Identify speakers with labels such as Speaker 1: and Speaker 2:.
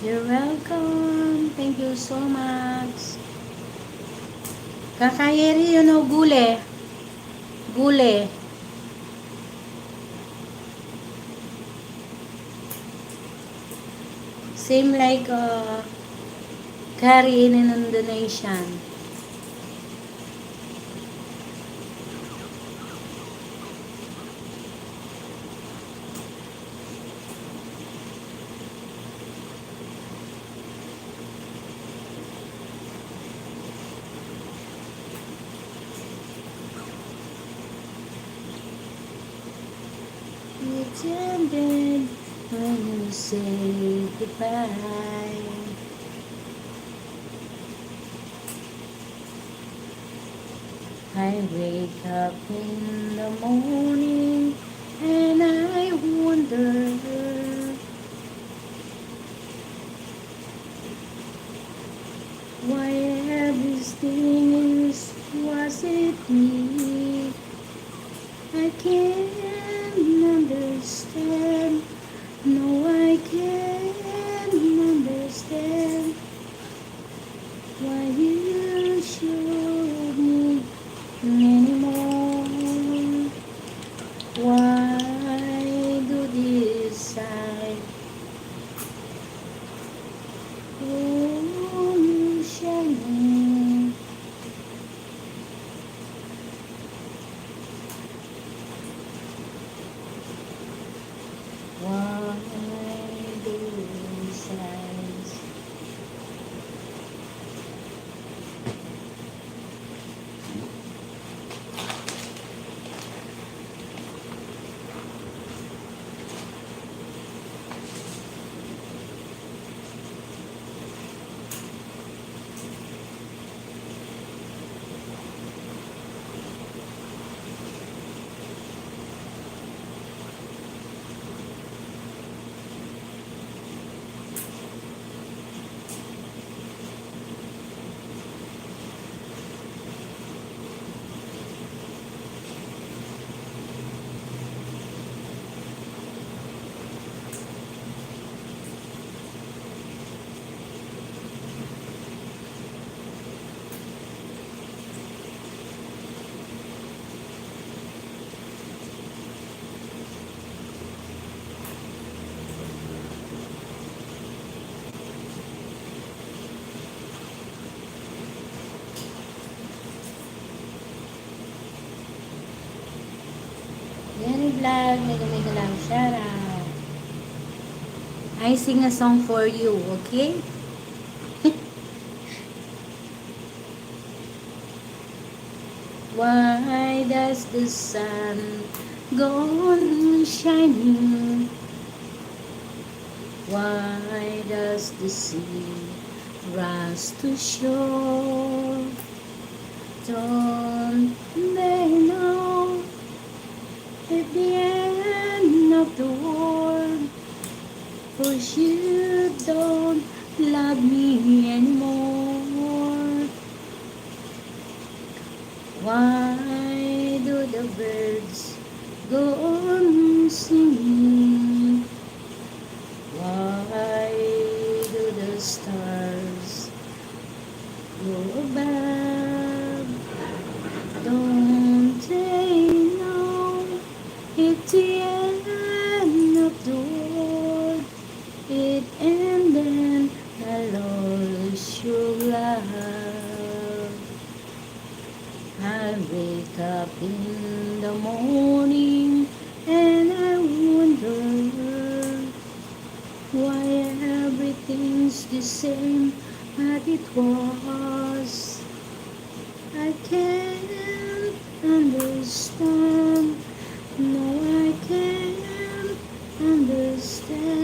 Speaker 1: You're welcome. Thank you so much. Kakayeri, you know, gule. Gule. Same like curry in Indonesian. It's ended when you say goodbye. I wake up in the morning and I wonder why everything is was it me. I can't understand. No, I can't understand why you show me anymore. Why do this I oh, you shining? Why do this eyes? Danny Vlog, mega mega lang shout out. I sing a song for you, okay? Why does the sun go on shining? Why does the sea rush to shore? Don't they know at the end of the world, for you don't love me anymore? Why do the birds go on singing? Why do the stars go above? Don't they know it's the end of the world? It ended, I lost your love. I wake up in the morning and I wonder why everything's the same as it was. I can't understand. No, I can't understand.